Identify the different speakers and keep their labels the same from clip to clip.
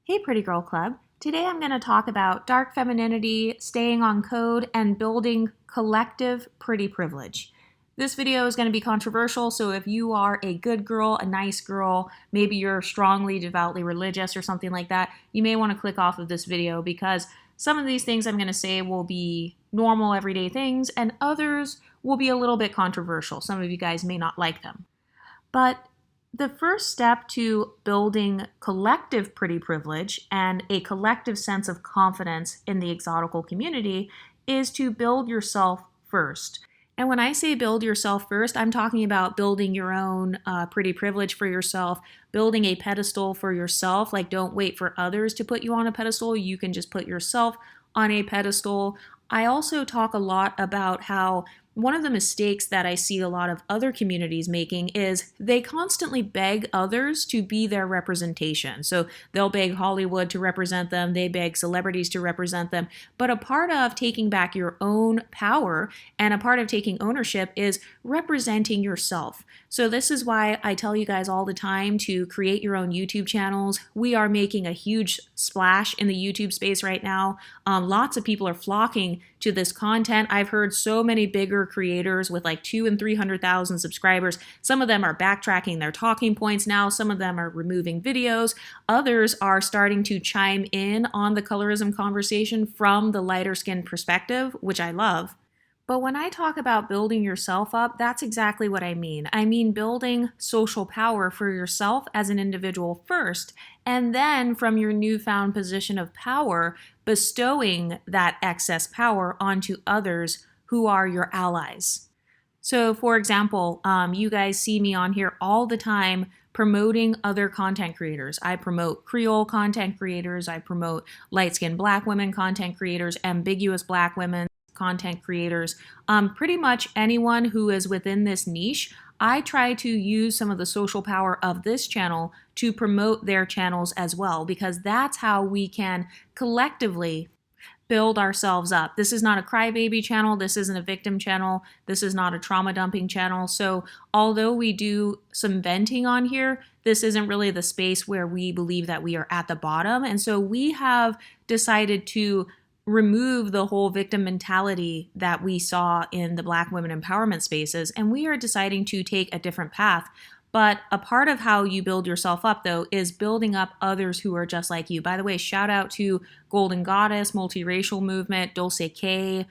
Speaker 1: Hey Pretty Girl Club. Today I'm going to talk about dark femininity, staying on code, and building collective pretty privilege. This video is going to be controversial, so if you are a good girl, a nice girl, maybe you're strongly, devoutly religious or something like that, you may want to click off of this video because some of these things I'm going to say will be normal, everyday things, and others will be a little bit controversial. Some of you guys may not like them. But the first step to building collective pretty privilege and a collective sense of confidence in the exotical community is to build yourself first. And when I say build yourself first, I'm talking about building your own pretty privilege for yourself, building a pedestal for yourself. Like, don't wait for others to put you on a pedestal. You can just put yourself on a pedestal. I also talk a lot about how one of the mistakes that I see a lot of other communities making is they constantly beg others to be their representation. So they'll beg Hollywood to represent them, they beg celebrities to represent them. But a part of taking back your own power and a part of taking ownership is representing yourself. So this is why I tell you guys all the time to create your own YouTube channels. We are making a huge splash in the YouTube space right now. Lots of people are flocking to this content. I've heard so many bigger creators with like 200,000 and 300,000 subscribers. Some of them are backtracking their talking points now. Some of them are removing videos. Others are starting to chime in on the colorism conversation from the lighter skinned perspective, which I love. But when I talk about building yourself up, that's exactly what I mean. I mean building social power for yourself as an individual first, and then from your newfound position of power, bestowing that excess power onto others who are your allies. So for example, you guys see me on here all the time promoting other content creators. I promote Creole content creators, I promote light-skinned Black women content creators, ambiguous Black women content creators, pretty much anyone who is within this niche. I try to use some of the social power of this channel to promote their channels as well, because that's how we can collectively build ourselves up. This is not a crybaby channel. This isn't a victim channel. This is not a trauma dumping channel. So although we do some venting on here, this isn't really the space where we believe that we are at the bottom. And so we have decided to remove the whole victim mentality that we saw in the Black women empowerment spaces, and we are deciding to take a different path. But a part of how you build yourself up, though, is building up others who are just like you. By the way, shout out to Golden Goddess, Multiracial Movement, Dulce K,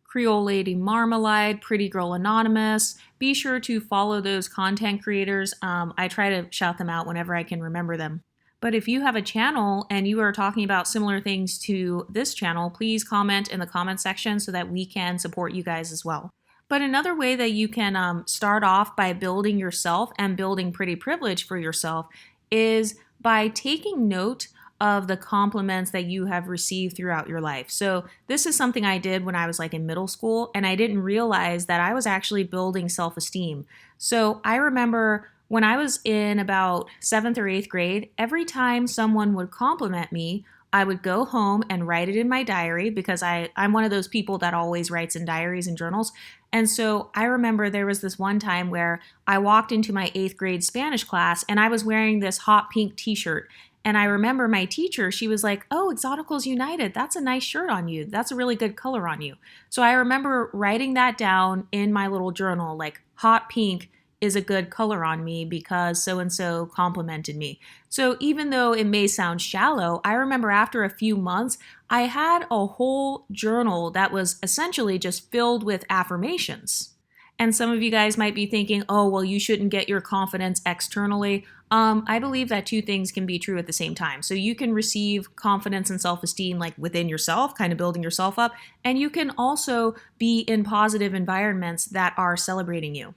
Speaker 1: Creole Lady Marmalade, Pretty Girl Anonymous. Be sure to follow those content creators. I try to shout them out whenever I can remember them. But if you have a channel and you are talking about similar things to this channel, please comment in the comment section so that we can support you guys as well. But another way that you can start off by building yourself and building pretty privilege for yourself is by taking note of the compliments that you have received throughout your life. So this is something I did when I was like in middle school, and I didn't realize that I was actually building self-esteem. So I remember when I was in about 7th or 8th grade, every time someone would compliment me, I would go home and write it in my diary, because I'm one of those people that always writes in diaries and journals. And so I remember there was this one time where I walked into my 8th grade Spanish class and I was wearing this hot pink t-shirt. And I remember my teacher, she was like, "Oh, Exoticals United, that's a nice shirt on you. That's a really good color on you." So I remember writing that down in my little journal, like hot pink is a good color on me because so-and-so complimented me. So even though it may sound shallow, I remember after a few months, I had a whole journal that was essentially just filled with affirmations. And some of you guys might be thinking, oh, well, you shouldn't get your confidence externally. I believe that two things can be true at the same time. So you can receive confidence and self-esteem like within yourself, kind of building yourself up, and you can also be in positive environments that are celebrating you.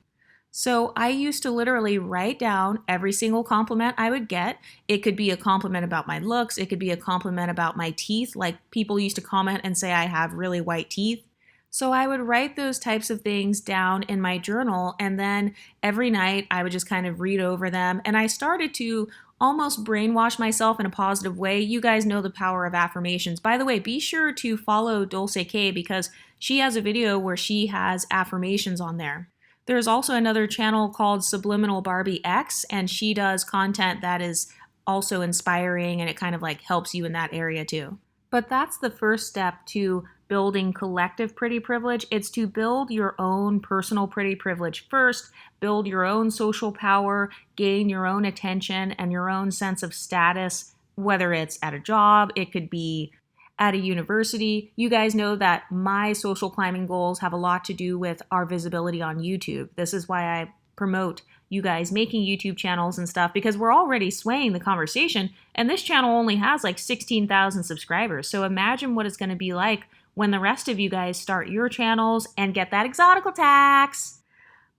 Speaker 1: So I used to literally write down every single compliment I would get. It could be a compliment about my looks. It could be a compliment about my teeth. Like, people used to comment and say I have really white teeth. So I would write those types of things down in my journal, and then every night I would just kind of read over them. And I started to almost brainwash myself in a positive way. You guys know the power of affirmations. By the way, be sure to follow Dulce K, because she has a video where she has affirmations on there. There's also another channel called Subliminal Barbie X, and she does content that is also inspiring, and it kind of like helps you in that area too. But that's the first step to building collective pretty privilege. It's to build your own personal pretty privilege first, build your own social power, gain your own attention and your own sense of status, whether it's at a job, it could be at a university. You guys know that my social climbing goals have a lot to do with our visibility on YouTube. This is why I promote you guys making YouTube channels and stuff, because we're already swaying the conversation, and this channel only has like 16,000 subscribers. So imagine what it's going to be like when the rest of you guys start your channels and get that exotical tax.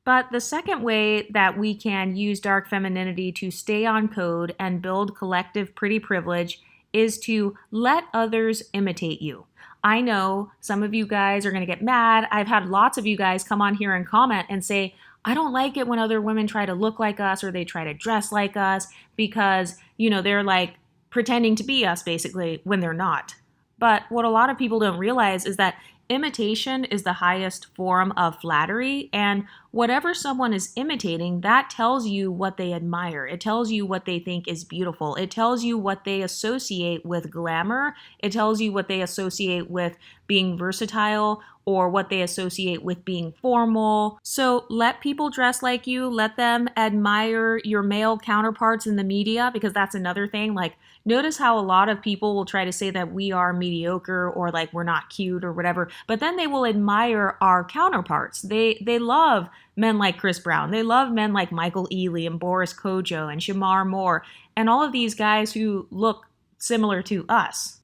Speaker 1: But the second way that we can use dark femininity to stay on code and build collective pretty privilege is to let others imitate you. I know some of you guys are going to get mad. I've had lots of you guys come on here and comment and say, I don't like it when other women try to look like us or they try to dress like us because, they're like pretending to be us basically when they're not. But what a lot of people don't realize is that imitation is the highest form of flattery, and whatever someone is imitating, that tells you what they admire. It tells you what they think is beautiful. It tells you what they associate with glamour. It tells you what they associate with being versatile or what they associate with being formal. So let people dress like you. Let them admire your male counterparts in the media, because that's another thing. Like, notice how a lot of people will try to say that we are mediocre or like we're not cute or whatever, but then they will admire our counterparts. They love men like Chris Brown. They love men like Michael Ealy and Boris Kodjoe and Shamar Moore and all of these guys who look similar to us.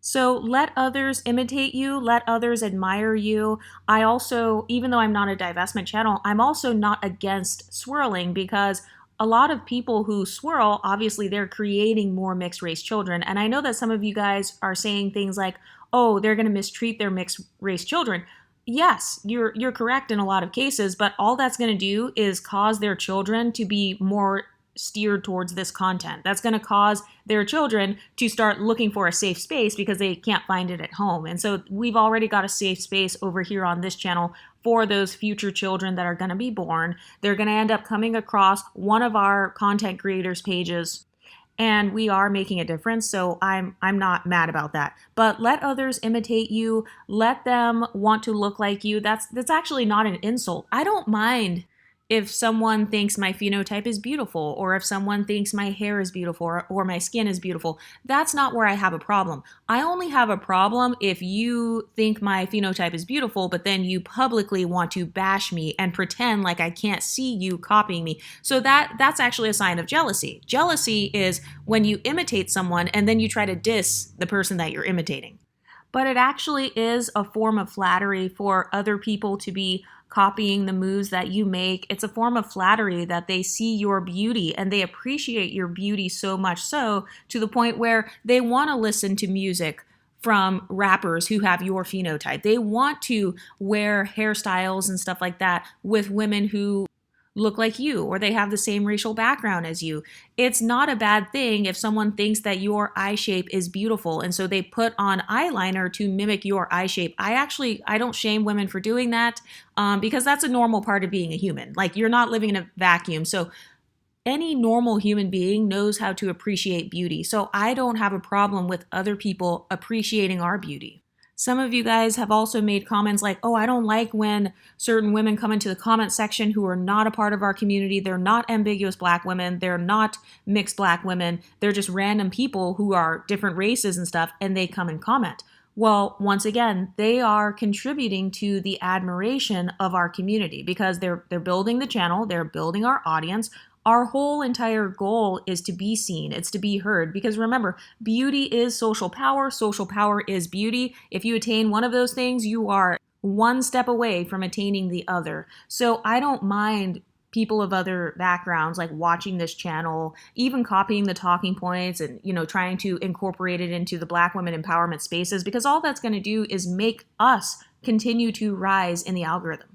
Speaker 1: So let others imitate you, let others admire you. I also, even though I'm not a divestment channel, I'm also not against swirling, because a lot of people who swirl, obviously they're creating more mixed race children. And I know that some of you guys are saying things like, oh, they're going to mistreat their mixed race children. Yes, you're correct in a lot of cases, but all that's going to do is cause their children to be more steered towards this content. That's going to cause their children to start looking for a safe space because they can't find it at home. And so we've already got a safe space over here on this channel for those future children that are going to be born. They're going to end up coming across one of our content creators' pages, and we are making a difference. So I'm not mad about that. But let others imitate you. Let them want to look like you. That's actually not an insult. I don't mind if someone thinks my phenotype is beautiful, or if someone thinks my hair is beautiful, or my skin is beautiful. That's not where I have a problem. I only have a problem if you think my phenotype is beautiful, but then you publicly want to bash me and pretend like I can't see you copying me. So that's actually a sign of jealousy. Jealousy is when you imitate someone and then you try to diss the person that you're imitating. But it actually is a form of flattery for other people to be copying the moves that you make. It's a form of flattery that they see your beauty and they appreciate your beauty so much so to the point where they want to listen to music from rappers who have your phenotype. They want to wear hairstyles and stuff like that with women who look like you, or they have the same racial background as you. It's not a bad thing if someone thinks that your eye shape is beautiful, and so they put on eyeliner to mimic your eye shape. I don't shame women for doing that, because that's a normal part of being a human. Like, you're not living in a vacuum. So any normal human being knows how to appreciate beauty. So I don't have a problem with other people appreciating our beauty. Some of you guys have also made comments like, oh, I don't like when certain women come into the comment section who are not a part of our community. They're not ambiguous Black women. They're not mixed Black women. They're just random people who are different races and stuff, and they come and comment. Well, once again, they are contributing to the admiration of our community because they're building the channel, they're building our audience. Our whole entire goal is to be seen. It's to be heard. Because remember, beauty is social power. Social power is beauty. If you attain one of those things, you are one step away from attaining the other. So I don't mind people of other backgrounds like watching this channel, even copying the talking points and, trying to incorporate it into the Black women empowerment spaces, because all that's going to do is make us continue to rise in the algorithm.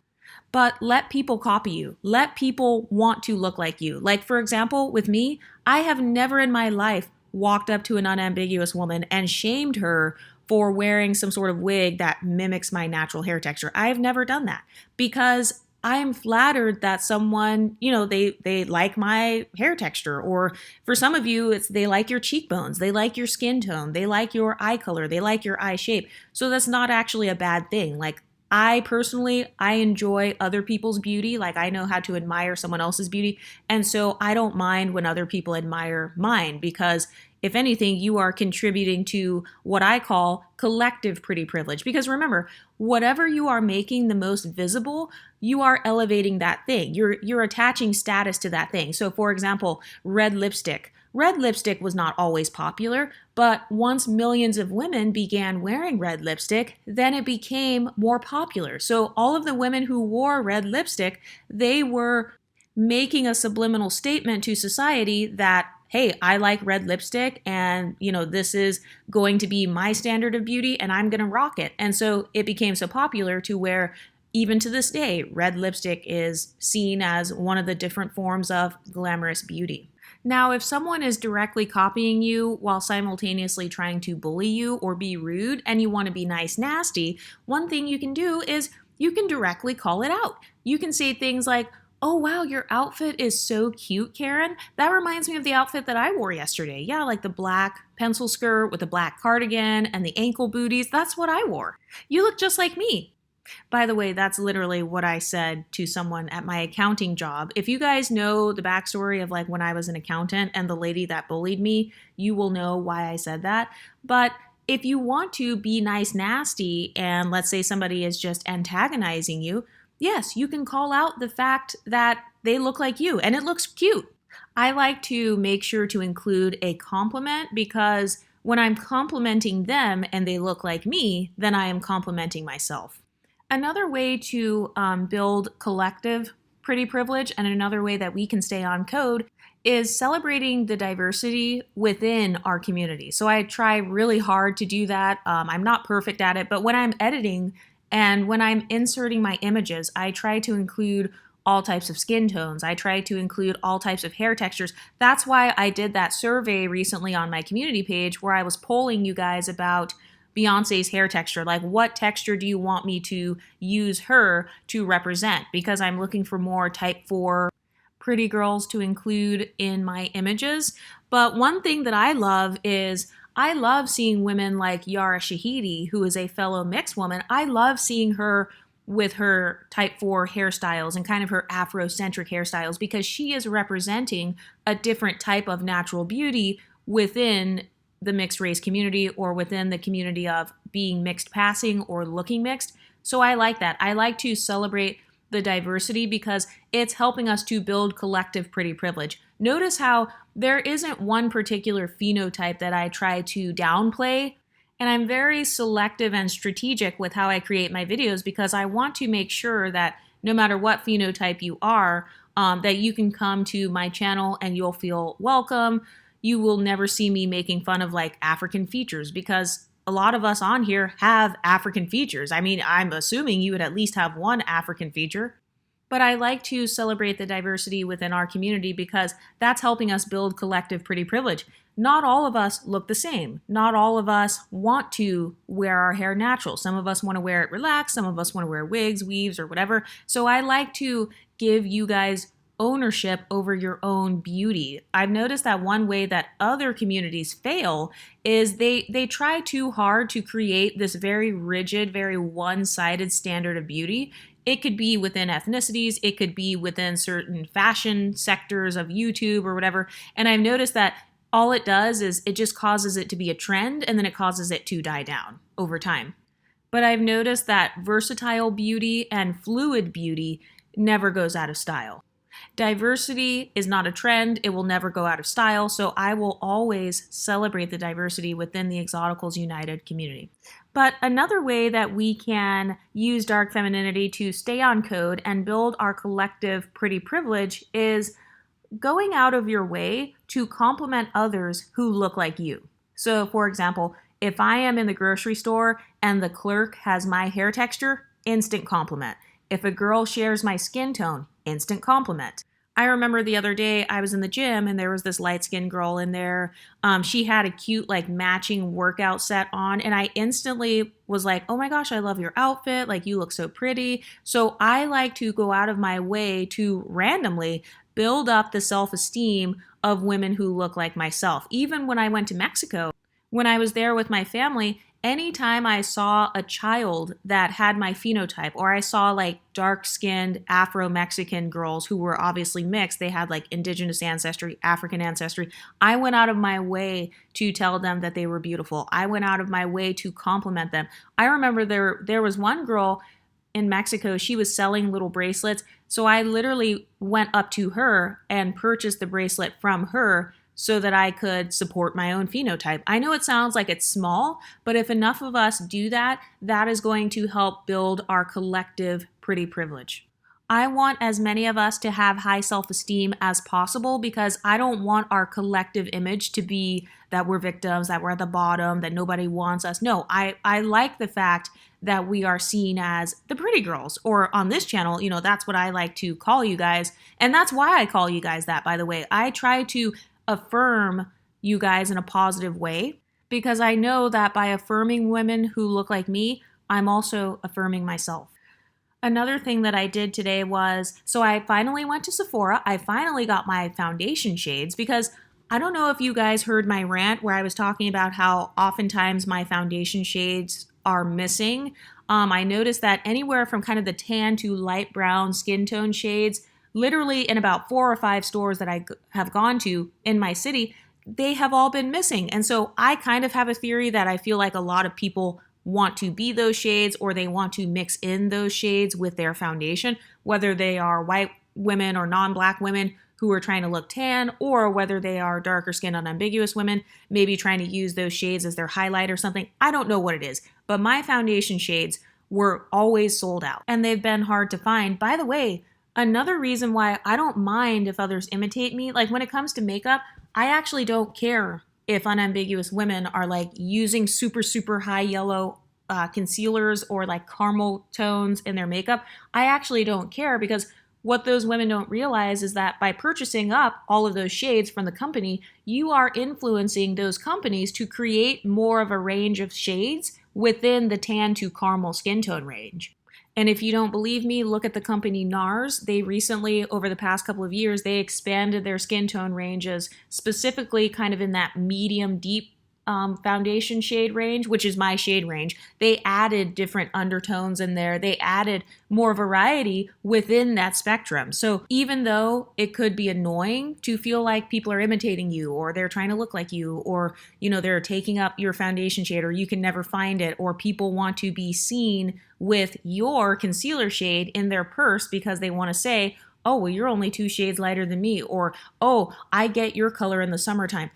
Speaker 1: But let people copy you. Let people want to look like you. Like, for example, with me, I have never in my life walked up to an unambiguous woman and shamed her for wearing some sort of wig that mimics my natural hair texture. I have never done that because I'm flattered that someone, they like my hair texture. Or for some of you, it's they like your cheekbones, they like your skin tone, they like your eye color, they like your eye shape. So that's not actually a bad thing. Like, I personally, I enjoy other people's beauty. Like, I know how to admire someone else's beauty. And so I don't mind when other people admire mine, because if anything, you are contributing to what I call collective pretty privilege. Because remember, whatever you are making the most visible, you are elevating that thing. You're attaching status to that thing. So for example, red lipstick. Red lipstick was not always popular, but once millions of women began wearing red lipstick, then it became more popular. So all of the women who wore red lipstick, they were making a subliminal statement to society that, hey, I like red lipstick, and this is going to be my standard of beauty, and I'm going to rock it. And so it became so popular to where even to this day, red lipstick is seen as one of the different forms of glamorous beauty. Now, if someone is directly copying you while simultaneously trying to bully you or be rude, and you want to be nice nasty, one thing you can do is you can directly call it out. You can say things like, "Oh wow, your outfit is so cute, Karen. That reminds me of the outfit that I wore yesterday. Yeah, like the black pencil skirt with the black cardigan and the ankle booties. That's what I wore. You look just like me." By the way, that's literally what I said to someone at my accounting job. If you guys know the backstory of like when I was an accountant and the lady that bullied me, you will know why I said that. But if you want to be nice nasty, and let's say somebody is just antagonizing you, yes, you can call out the fact that they look like you and it looks cute. I like to make sure to include a compliment, because when I'm complimenting them and they look like me, then I am complimenting myself. Another way to build collective pretty privilege, and another way that we can stay on code, is celebrating the diversity within our community. So I try really hard to do that. I'm not perfect at it, but when I'm editing and when I'm inserting my images, I try to include all types of skin tones. I try to include all types of hair textures. That's why I did that survey recently on my community page where I was polling you guys about Beyonce's hair texture. Like, what texture do you want me to use her to represent? Because I'm looking for more type 4 pretty girls to include in my images. But one thing that I love is I love seeing women like Yara Shahidi, who is a fellow mixed woman. I love seeing her with her type 4 hairstyles and kind of her Afrocentric hairstyles, because she is representing a different type of natural beauty within the mixed race community, or within the community of being mixed passing or looking mixed. So I like that. I like to celebrate the diversity because it's helping us to build collective pretty privilege. Notice how there isn't one particular phenotype that I try to downplay, and I'm very selective and strategic with how I create my videos, because I want to make sure that no matter what phenotype you are, that you can come to my channel and you'll feel welcome. You will never see me making fun of like African features, because a lot of us on here have African features. I mean, I'm assuming you would at least have one African feature. But I like to celebrate the diversity within our community because that's helping us build collective pretty privilege. Not all of us look the same. Not all of us want to wear our hair natural. Some of us want to wear it relaxed. Some of us want to wear wigs, weaves, or whatever. So I like to give you guys ownership over your own beauty. I've noticed that one way that other communities fail is they try too hard to create this very rigid, very one-sided standard of beauty. It could be within ethnicities, it could be within certain fashion sectors of YouTube or whatever. And I've noticed that all it does is it just causes it to be a trend, and then it causes it to die down over time. But I've noticed that versatile beauty and fluid beauty never goes out of style. Diversity is not a trend. It will never go out of style. So I will always celebrate the diversity within the Exoticals United community. But another way that we can use dark femininity to stay on code and build our collective pretty privilege is going out of your way to compliment others who look like you. So for example, if I am in the grocery store and the clerk has my hair texture, instant compliment. If a girl shares my skin tone, instant compliment. I remember the other day I was in the gym and there was this light skinned girl in there. She had a cute, like, matching workout set on. And I instantly was like, oh my gosh, I love your outfit. Like, you look so pretty. So I like to go out of my way to randomly build up the self esteem of women who look like myself. Even when I went to Mexico, when I was there with my family, anytime I saw a child that had my phenotype, or I saw like dark skinned Afro Mexican girls who were obviously mixed, they had like indigenous ancestry, African ancestry, I went out of my way to tell them that they were beautiful. I went out of my way to compliment them. I remember there was one girl in Mexico, she was selling little bracelets. So I literally went up to her and purchased the bracelet from her so that I could support my own phenotype. I know it sounds like it's small, but if enough of us do that, that is going to help build our collective pretty privilege. I want as many of us to have high self-esteem as possible because I don't want our collective image to be that we're victims, that we're at the bottom, that nobody wants us. No, I like the fact that we are seen as the pretty girls, or on this channel, that's what I like to call you guys. And that's why I call you guys that, by the way. I try to affirm you guys in a positive way because I know that by affirming women who look like me, I'm also affirming myself. Another thing that I did today was, so I finally went to Sephora. I finally got my foundation shades because I don't know if you guys heard my rant where I was talking about how oftentimes my foundation shades are missing. I noticed that anywhere from kind of the tan to light brown skin tone shades, literally in about 4 or 5 stores that I have gone to in my city, they have all been missing. And so I kind of have a theory that I feel like a lot of people want to be those shades, or they want to mix in those shades with their foundation, whether they are white women or non-black women who are trying to look tan, or whether they are darker skinned unambiguous women, maybe trying to use those shades as their highlight or something. I don't know what it is, but my foundation shades were always sold out and they've been hard to find. By the way, another reason why I don't mind if others imitate me, like when it comes to makeup, I actually don't care if unambiguous women are like using super, super high yellow concealers or like caramel tones in their makeup. I actually don't care because what those women don't realize is that by purchasing up all of those shades from the company, you are influencing those companies to create more of a range of shades within the tan to caramel skin tone range. And if you don't believe me, look at the company NARS. They recently, over the past couple of years, they expanded their skin tone ranges, specifically kind of in that medium deep foundation shade range, which is my shade range. They added different undertones in there. They added more variety within that spectrum. So even though it could be annoying to feel like people are imitating you, or they're trying to look like you, or they're taking up your foundation shade, or you can never find it, or people want to be seen with your concealer shade in their purse because they want to say, oh, well, you're only 2 shades lighter than me, or, oh, I get your color in the summertime.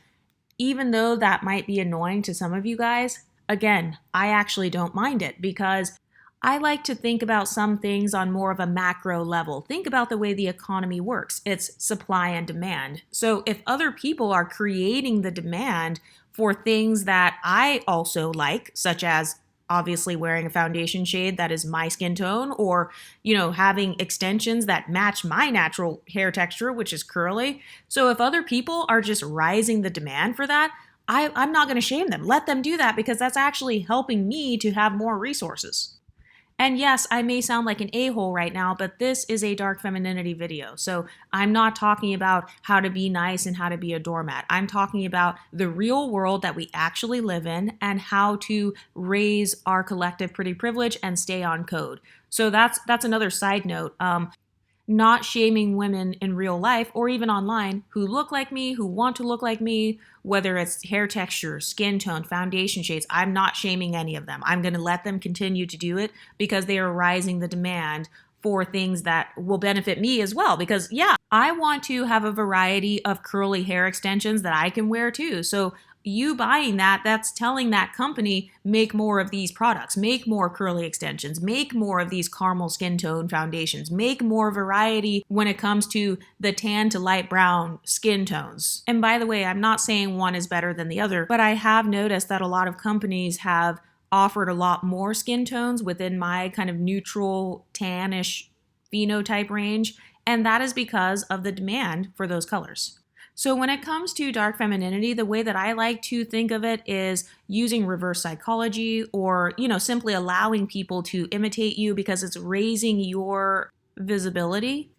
Speaker 1: Even though that might be annoying to some of you guys, again, I actually don't mind it because I like to think about some things on more of a macro level. Think about the way the economy works. It's supply and demand. So if other people are creating the demand for things that I also like, such as obviously wearing a foundation shade that is my skin tone, or having extensions that match my natural hair texture, which is curly. So if other people are just rising the demand for that, I'm not going to shame them. Let them do that because that's actually helping me to have more resources. And yes, I may sound like an a-hole right now, but this is a dark femininity video. So I'm not talking about how to be nice and how to be a doormat. I'm talking about the real world that we actually live in and how to raise our collective pretty privilege and stay on code. So that's another side note. Not shaming women in real life or even online who look like me, who want to look like me, whether it's hair texture, skin tone, foundation shades. I'm not shaming any of them. I'm going to let them continue to do it because they are rising the demand for things that will benefit me as well. Because yeah, I want to have a variety of curly hair extensions that I can wear too. So you buying that's telling that company, make more of these products, make more curly extensions, make more of these caramel skin tone foundations, make more variety when it comes to the tan to light brown skin tones. And by the way, I'm not saying one is better than the other, but I have noticed that a lot of companies have offered a lot more skin tones within my kind of neutral tannish phenotype range. And that is because of the demand for those colors. So when it comes to dark femininity, the way that I like to think of it is using reverse psychology, or, simply allowing people to imitate you because it's raising your visibility.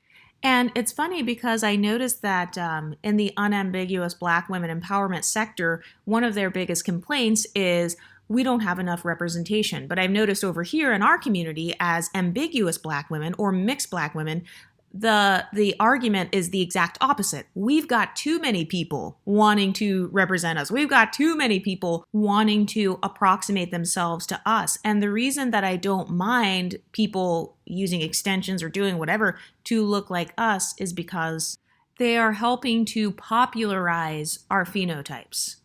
Speaker 1: And it's funny because I noticed that in the unambiguous Black women empowerment sector, one of their biggest complaints is we don't have enough representation. But I've noticed over here in our community, as ambiguous Black women or mixed Black women, the argument is the exact opposite. We've got too many people wanting to represent us. We've got too many people wanting to approximate themselves to us. And the reason that I don't mind people using extensions or doing whatever to look like us is because they are helping to popularize our phenotypes.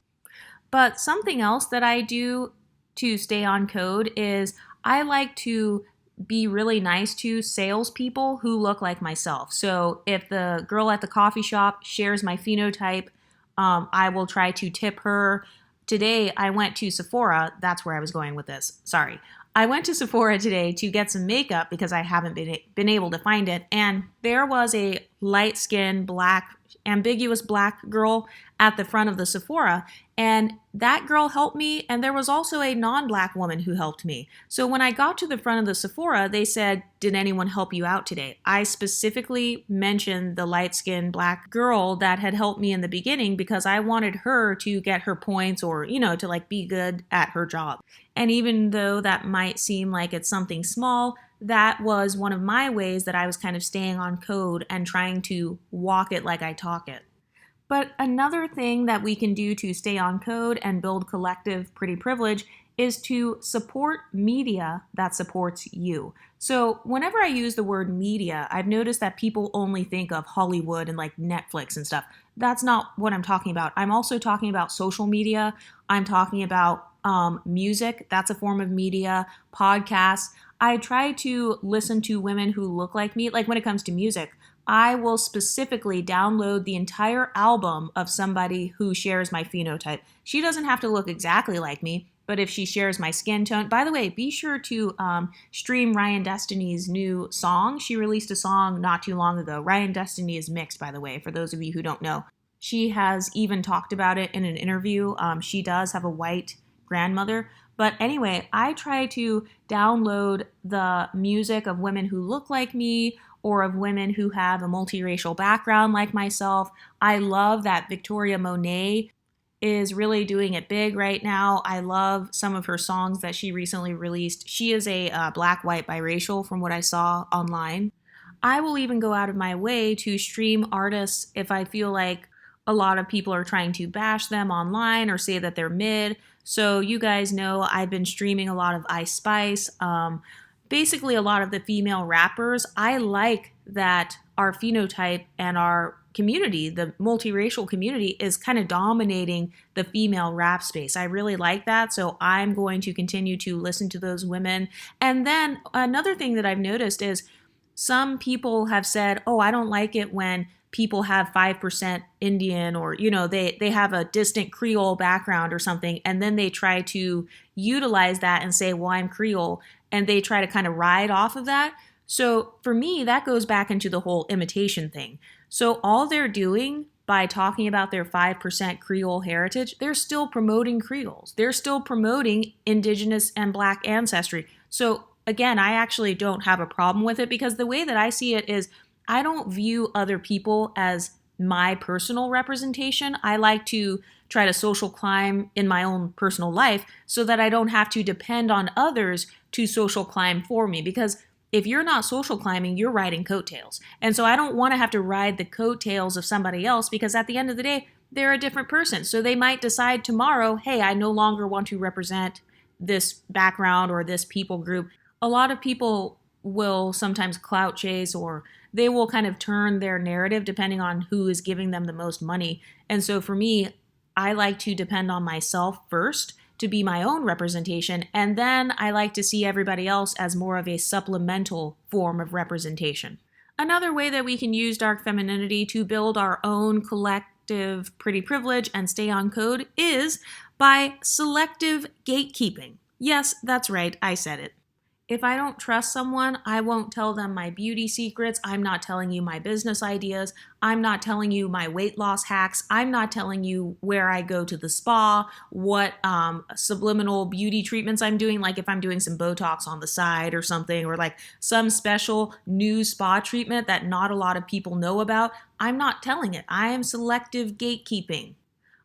Speaker 1: But something else that I do to stay on code is I like to be really nice to salespeople who look like myself. So if the girl at the coffee shop shares my phenotype, I will try to tip her. Today, I went to Sephora. That's where I was going with this. Sorry. I went to Sephora today to get some makeup because I haven't been able to find it. And there was a light-skinned, black, ambiguous Black girl at the front of the Sephora. And that girl helped me. And there was also a non-Black woman who helped me. So when I got to the front of the Sephora, they said, "Did anyone help you out today?" I specifically mentioned the light-skinned Black girl that had helped me in the beginning because I wanted her to get her points, or, to be good at her job. And even though that might seem like it's something small, that was one of my ways that I was kind of staying on code and trying to walk it like I talk it. But another thing that we can do to stay on code and build collective pretty privilege is to support media that supports you. So whenever I use the word media, I've noticed that people only think of Hollywood and Netflix and stuff. That's not what I'm talking about. I'm also talking about social media. I'm talking about music. That's a form of media. Podcasts. I try to listen to women who look like me. Like when it comes to music, I will specifically download the entire album of somebody who shares my phenotype. She doesn't have to look exactly like me, but if she shares my skin tone. By the way, be sure to stream Ryan Destiny's new song. She released a song not too long ago. Ryan Destiny is mixed, by the way, for those of you who don't know. She has even talked about it in an interview. She does have a white grandmother. But anyway, I try to download the music of women who look like me, or of women who have a multiracial background like myself. I love that Victoria Monet is really doing it big right now. I love some of her songs that she recently released. She is a black, white, biracial from what I saw online. I will even go out of my way to stream artists if I feel like a lot of people are trying to bash them online or say that they're mid. So you guys know I've been streaming a lot of Ice Spice, basically a lot of the female rappers. I like that our phenotype and our community, the multiracial community, is kind of dominating the female rap space. I really like that, so I'm going to continue to listen to those women. And then another thing that I've noticed is some people have said, "Oh, I don't like it when people have 5% Indian, or, they have a distant Creole background or something," and then they try to utilize that and say, "Well, I'm Creole," and they try to kind of ride off of that. So for me, that goes back into the whole imitation thing. So all they're doing by talking about their 5% Creole heritage, they're still promoting Creoles. They're still promoting Indigenous and Black ancestry. So again, I actually don't have a problem with it, because the way that I see it is I don't view other people as my personal representation. I like to try to social climb in my own personal life so that I don't have to depend on others to social climb for me. Because if you're not social climbing, you're riding coattails. And so I don't want to have to ride the coattails of somebody else, because at the end of the day, they're a different person. So they might decide tomorrow, "Hey, I no longer want to represent this background or this people group." A lot of people will sometimes clout chase, or they will kind of turn their narrative depending on who is giving them the most money. And so for me, I like to depend on myself first to be my own representation, and then I like to see everybody else as more of a supplemental form of representation. Another way that we can use dark femininity to build our own collective pretty privilege and stay on code is by selective gatekeeping. Yes, that's right, I said it. If I don't trust someone, I won't tell them my beauty secrets. I'm not telling you my business ideas. I'm not telling you my weight loss hacks. I'm not telling you where I go to the spa, what subliminal beauty treatments I'm doing, like if I'm doing some Botox on the side or something, or like some special new spa treatment that not a lot of people know about. I'm not telling it. I am selective gatekeeping.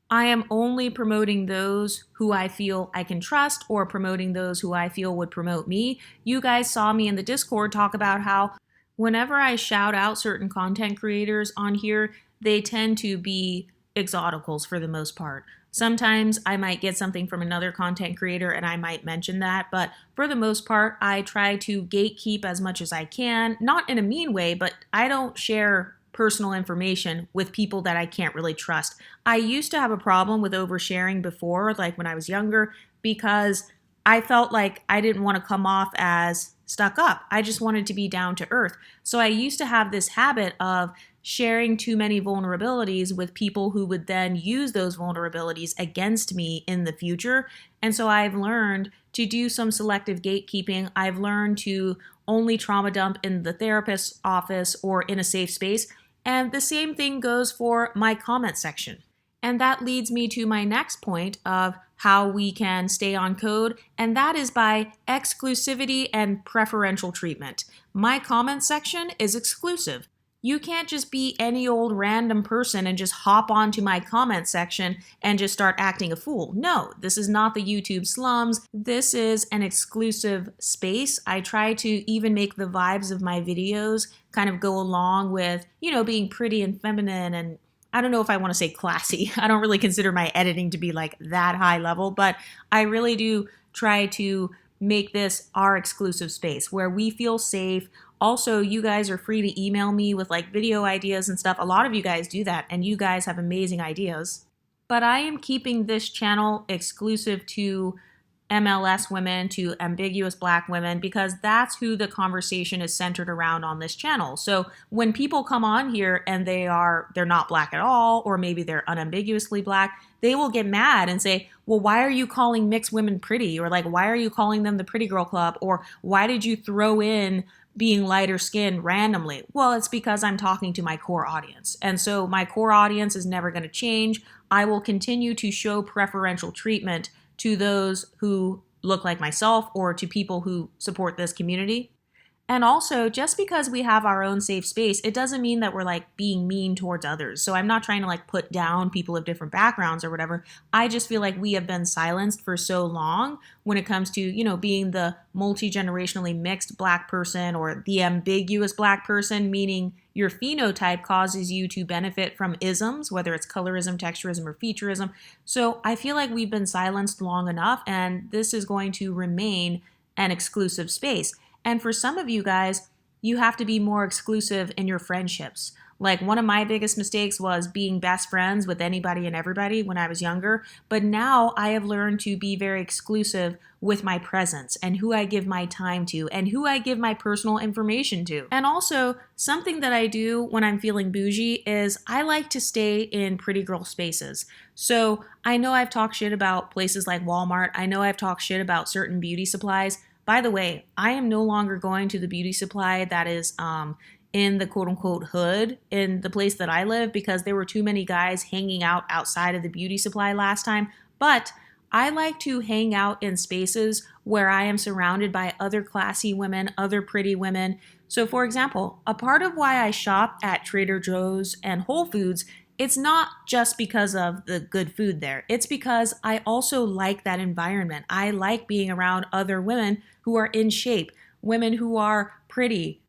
Speaker 1: I am only promoting those who I feel I can trust or promoting those who I feel would promote me. You guys saw me in the Discord talk about how whenever I shout out certain content creators on here, they tend to be exoticals for the most part. Sometimes I might get something from another content creator and I might mention that, but for the most part, I try to gatekeep as much as I can, not in a mean way, but I don't share personal information with people that I can't really trust. I used to have a problem with oversharing before, like when I was younger, because I felt like I didn't want to come off as stuck up. I just wanted to be down to earth. So I used to have this habit of sharing too many vulnerabilities with people who would then use those vulnerabilities against me in the future. And so I've learned to do some selective gatekeeping. I've learned to only trauma dump in the therapist's office or in a safe space. And the same thing goes for my comment section. And that leads me to my next point of how we can stay on code, and that is by exclusivity and preferential treatment. My comment section is exclusive. You can't just be any old random person and just hop onto my comment section and just start acting a fool. No, this is not the YouTube slums. This is an exclusive space. I try to even make the vibes of my videos kind of go along with, being pretty and feminine, and I don't know if I want to say classy. I don't really consider my editing to be like that high level, but I really do try to make this our exclusive space where we feel safe. Also, you guys are free to email me with like video ideas and stuff. A lot of you guys do that, and you guys have amazing ideas. But I am keeping this channel exclusive to MLS women, to ambiguous Black women, because that's who the conversation is centered around on this channel. So when people come on here and they're not Black at all, or maybe they're unambiguously Black, they will get mad and say, well, why are you calling mixed women pretty? Or like, why are you calling them the pretty girl club? Or why did you throw in being lighter skinned randomly? Well, it's because I'm talking to my core audience. And so my core audience is never going to change. I will continue to show preferential treatment to those who look like myself or to people who support this community. And also, just because we have our own safe space, it doesn't mean that we're like being mean towards others. So I'm not trying to like put down people of different backgrounds or whatever. I just feel like we have been silenced for so long when it comes to, being the multi-generationally mixed Black person or the ambiguous Black person, meaning your phenotype causes you to benefit from isms, whether it's colorism, texturism, or featureism. So I feel like we've been silenced long enough, and this is going to remain an exclusive space. And for some of you guys, you have to be more exclusive in your friendships. Like one of my biggest mistakes was being best friends with anybody and everybody when I was younger. But now I have learned to be very exclusive with my presence and who I give my time to and who I give my personal information to. And also, something that I do when I'm feeling bougie is I like to stay in pretty girl spaces. So I know I've talked shit about places like Walmart. I know I've talked shit about certain beauty supplies. By the way, I am no longer going to the beauty supply that is in the quote unquote hood in the place that I live because there were too many guys hanging out outside of the beauty supply last time. But I like to hang out in spaces where I am surrounded by other classy women, other pretty women. So for example, a part of why I shop at Trader Joe's and Whole Foods, it's not just because of the good food there. It's because I also like that environment. I like being around other women who are in shape, women who are pretty.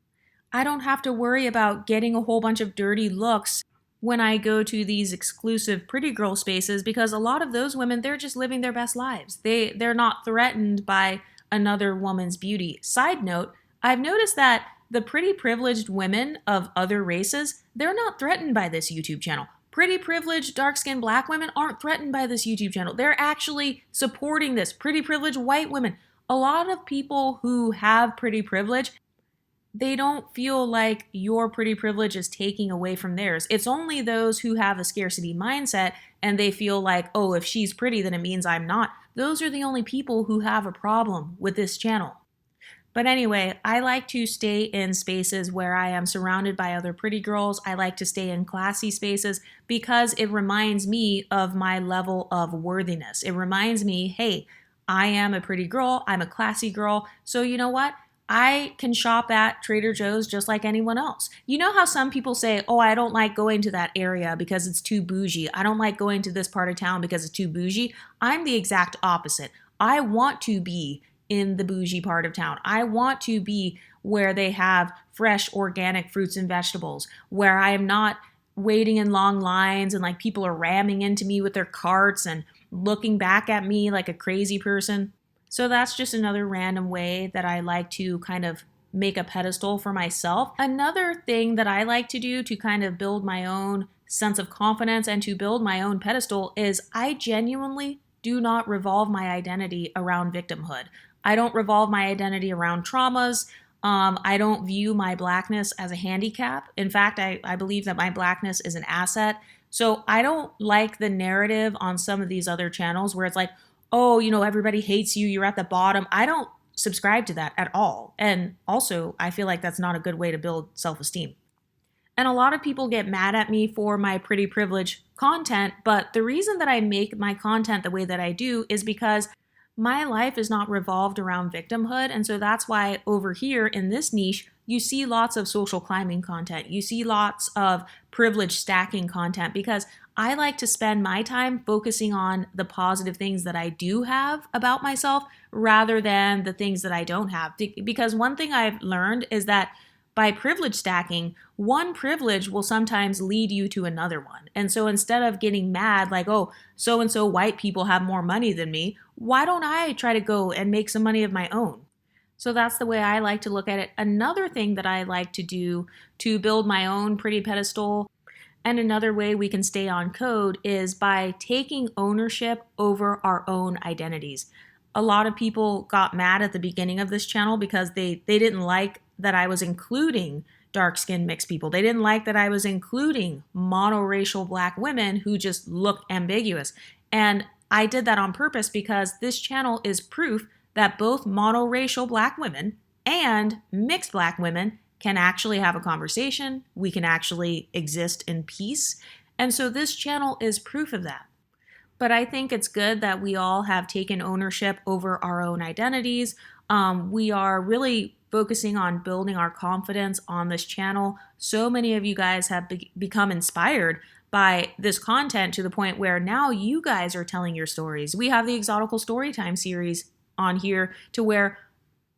Speaker 1: I don't have to worry about getting a whole bunch of dirty looks when I go to these exclusive pretty girl spaces because a lot of those women, they're just living their best lives. They're not threatened by another woman's beauty. Side note, I've noticed that the pretty privileged women of other races, they're not threatened by this YouTube channel. Pretty privileged, dark-skinned Black women aren't threatened by this YouTube channel. They're actually supporting this. Pretty privileged white women. A lot of people who have pretty privilege, they don't feel like your pretty privilege is taking away from theirs. It's only those who have a scarcity mindset and they feel like, oh, if she's pretty, then it means I'm not. Those are the only people who have a problem with this channel. But anyway, I like to stay in spaces where I am surrounded by other pretty girls. I like to stay in classy spaces because it reminds me of my level of worthiness. It reminds me, hey, I am a pretty girl, I'm a classy girl, so you know what? I can shop at Trader Joe's just like anyone else. You know how some people say, oh, I don't like going to that area because it's too bougie. I don't like going to this part of town because it's too bougie. I'm the exact opposite. I want to be in the bougie part of town. I want to be where they have fresh organic fruits and vegetables, where I am not waiting in long lines and like people are ramming into me with their carts and looking back at me like a crazy person. So that's just another random way that I like to kind of make a pedestal for myself. Another thing that I like to do to kind of build my own sense of confidence and to build my own pedestal is I genuinely do not revolve my identity around victimhood. I don't revolve my identity around traumas. I don't view my blackness as a handicap. In fact, I believe that my blackness is an asset. So I don't like the narrative on some of these other channels where it's like, oh, you know, everybody hates you, you're at the bottom. I don't subscribe to that at all. And also, I feel like that's not a good way to build self-esteem. And a lot of people get mad at me for my pretty privilege content, but the reason that I make my content the way that I do is because my life is not revolved around victimhood. And so that's why over here in this niche, you see lots of social climbing content. You see lots of privilege stacking content because I like to spend my time focusing on the positive things that I do have about myself rather than the things that I don't have. Because one thing I've learned is that by privilege stacking, one privilege will sometimes lead you to another one. And so instead of getting mad like, oh, so-and-so white people have more money than me, why don't I try to go and make some money of my own? So that's the way I like to look at it. Another thing that I like to do to build my own pretty pedestal, and another way we can stay on code, is by taking ownership over our own identities. A lot of people got mad at the beginning of this channel because they didn't like that I was including dark-skinned mixed people. They didn't like that I was including monoracial black women who just look ambiguous. And I did that on purpose because this channel is proof that both monoracial black women and mixed black women can actually have a conversation. We can actually exist in peace. And so this channel is proof of that. But I think it's good that we all have taken ownership over our own identities. We are really focusing on building our confidence on this channel. So many of you guys have become inspired by this content to the point where now you guys are telling your stories. We have the Exotical Storytime series on here to where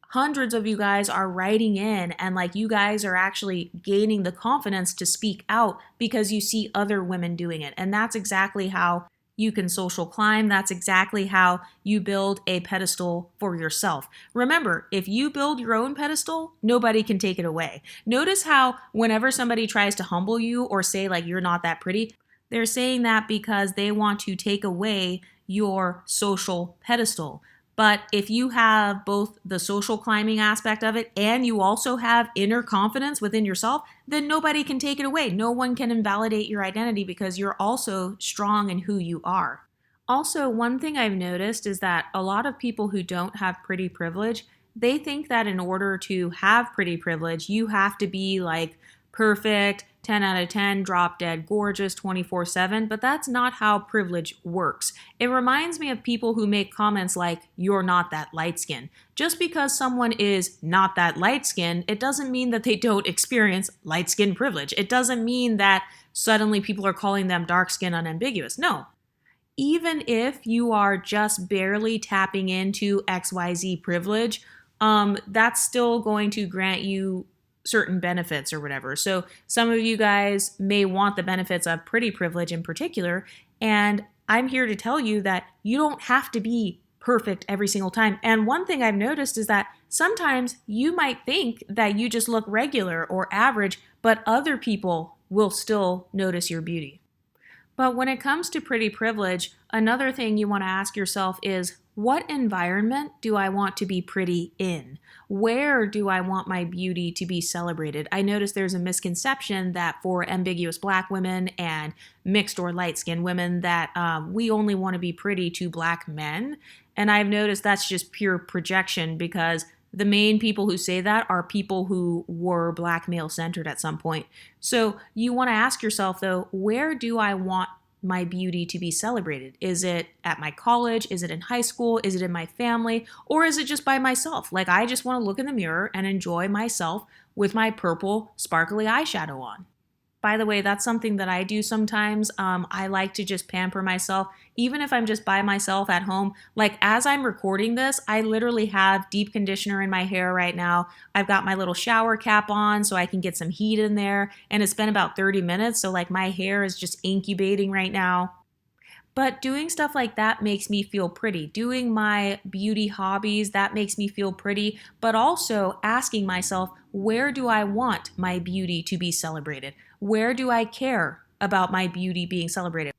Speaker 1: hundreds of you guys are writing in and like you guys are actually gaining the confidence to speak out because you see other women doing it. And that's exactly how you can social climb. That's exactly how you build a pedestal for yourself. Remember, if you build your own pedestal, nobody can take it away. Notice how whenever somebody tries to humble you or say like you're not that pretty, they're saying that because they want to take away your social pedestal. But if you have both the social climbing aspect of it and you also have inner confidence within yourself, then nobody can take it away. No one can invalidate your identity because you're also strong in who you are. Also, one thing I've noticed is that a lot of people who don't have pretty privilege, they think that in order to have pretty privilege, you have to be like perfect, 10 out of 10, drop dead gorgeous 24/7, but that's not how privilege works. It reminds me of people who make comments like, you're not that light skinned. Just because someone is not that light skinned, it doesn't mean that they don't experience light skin privilege. It doesn't mean that suddenly people are calling them dark skinned unambiguous. No. Even if you are just barely tapping into XYZ privilege, that's still going to grant you certain benefits or whatever. So some of you guys may want the benefits of pretty privilege in particular, and I'm here to tell you that you don't have to be perfect every single time. And one thing I've noticed is that sometimes you might think that you just look regular or average, but other people will still notice your beauty. But when it comes to pretty privilege, another thing you want to ask yourself is, what environment do I want to be pretty in? Where do I want my beauty to be celebrated? I notice there's a misconception that for ambiguous black women and mixed or light-skinned women that we only want to be pretty to black men. And I've noticed that's just pure projection because the main people who say that are people who were Black male centered at some point. So you want to ask yourself, though, where do I want my beauty to be celebrated? Is it at my college? Is it in high school? Is it in my family? Or is it just by myself? Like, I just want to look in the mirror and enjoy myself with my purple sparkly eyeshadow on. By the way, that's something that I do sometimes. I like to just pamper myself, even if I'm just by myself at home. Like, as I'm recording this, I literally have deep conditioner in my hair right now. I've got my little shower cap on so I can get some heat in there. And it's been about 30 minutes. So like my hair is just incubating right now. But doing stuff like that makes me feel pretty. Doing my beauty hobbies, that makes me feel pretty. But also asking myself, where do I want my beauty to be celebrated? Where do I care about my beauty being celebrated?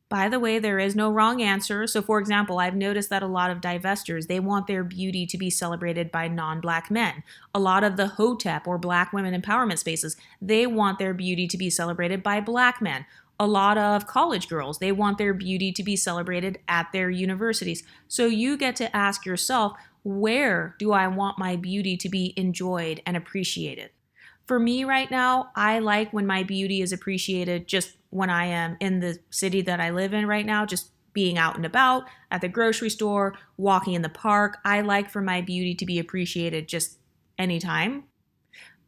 Speaker 1: By the way, there is no wrong answer. So for example, I've noticed that a lot of divestors, they want their beauty to be celebrated by non-Black men. A lot of the HOTEP or Black women empowerment spaces, they want their beauty to be celebrated by Black men. A lot of college girls, they want their beauty to be celebrated at their universities. So you get to ask yourself, where do I want my beauty to be enjoyed and appreciated? For me right now, I like when my beauty is appreciated just when I am in the city that I live in right now, just being out and about, at the grocery store, walking in the park. I like for my beauty to be appreciated just anytime.